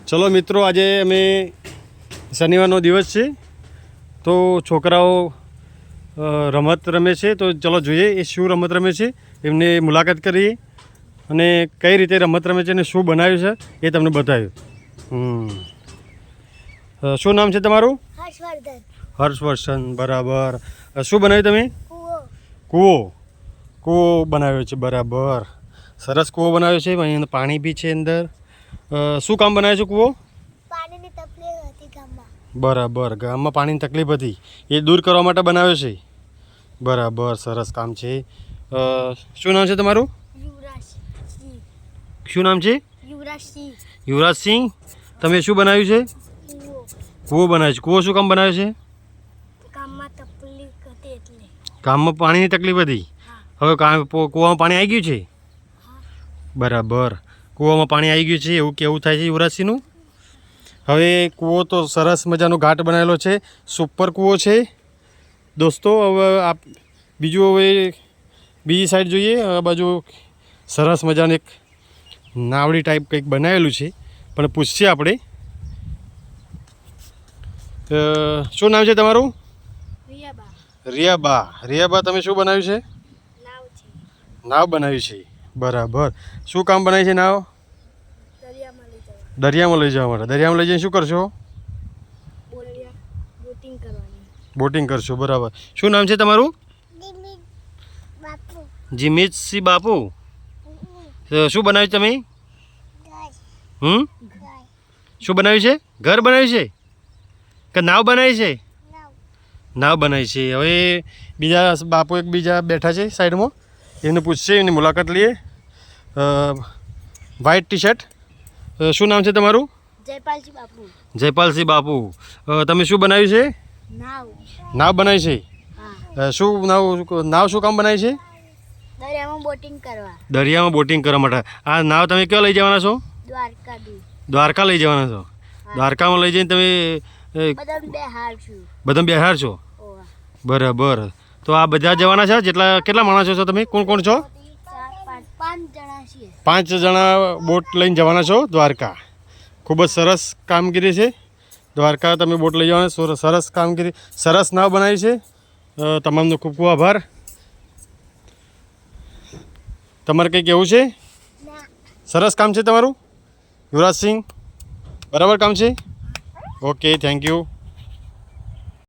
ચલો મિત્રો, આજે અમે શનિવારનો દિવસ છે તો છોકરાઓ રમત રમે છે. તો ચલો જોઈએ એ શું રમત રમે છે, એમને મુલાકાત કરીએ અને કઈ રીતે રમત રમે છે અને શું બનાવ્યું છે એ તમને બતાવ્યું. શું નામ છે તમારું? હર્ષવર્ધન. હર્ષવર્ધન, બરાબર. શું બનાવ્યું તમે? કૂવો બનાવ્યો છે, બરાબર. સરસ કૂવો બનાવ્યો છે. અહીં પાણી બી છે અંદર. શું કામ બનાવ્યું છે કૂવો? પાણીની તકલીફ હતી ગામમાં. બરાબર, ગામમાં પાણીની તકલીફ હતી એ દૂર કરવા માટે બનાવ્યો છે. બરાબર, સરસ કામ છે. શું નામ છે તમારું? યુવરાજસિંહ. શું નામ છે? યુવરાજસિંહ. યુવરાજસિંહ. તમે શું બનાવ્યું છે? કૂવો બનાવ્યો છે. કૂવો શું કામ બનાવ્યો છે? ગામમાં તકલીફ હતી એટલે. ગામમાં પાણીની તકલીફ હતી. હવે કૂવામાં પાણી આવી ગયું છે. બરાબર, કૂવામાં પાણી આવી ગયું છે એવું કેવું થાય છે યુવરાજસિંહનું. હવે કૂવો તો સરસ મજાનો ઘાટ બનાવેલો છે, સુપર કૂવો છે દોસ્તો. હવે બીજી સાઈડ જોઈએ. આ બાજુ સરસ મજાનું એક નાવડી ટાઈપ કંઈક બનાવેલું છે, પણ પૂછીએ આપણે. શું નામ છે તમારું? રિયાબા. રિયાબા, તમે શું બનાવ્યું છે? નાવ બનાવી છે, બરાબર. શું કામ બનાવી છે નાવ? દરિયામાં લઈ જવા માટે. દરિયામાં લઈ જઈને શું કરશો? બોટિંગ કરશો, બરાબર. શું નામ છે તમારું? જીમિતસિંહ બાપુ. શું બનાવ્યું તમે? શું બનાવ્યું છે? ઘર બનાવ્યું છે કે નાવ બનાવી છે? નાવ બનાવી છે. હવે બીજા બાપુ એક બીજા બેઠા છે સાઈડમાં, એને પૂછશે, એની મુલાકાત લઈએ. White T shirt. શું નામ છે તમારું? જયપાલસિંહ બાપુ. જયપાલસિંહ બાપુ. તમે શું બનાવ્યું છે? નાવ બનાવી છે. શું નાવ શું કામ બનાવી છે? દરિયામાં બોટિંગ કરવા. દરિયામાં બોટિંગ કરવા માટે. આ નાવ તમે ક્યાં લઈ જવાના છો? દ્વારકા લઈ જવાના છો. દ્વારકામાં લઈ જઈને તમે બધા બિહાર છો, બરાબર. તો આ બધા જવાના છે? કેટલા માણસો છો તમે? કોણ છો? 5 જણા બોટ લઈને જવાના છો દ્વારકા. ખૂબ જ સરસ કામગીરી છે. દ્વારકા તમે બોટ લઈ જવાના. સરસ કામગીરી, સરસ નાવ બનાવી છે. તમામનો ખૂબ ખૂબ આભાર. તમારે કંઈ કહેવું છે? સરસ કામ છે તમારું યુવરાજસિંહ, બરાબર કામ છે. Okay, thank you.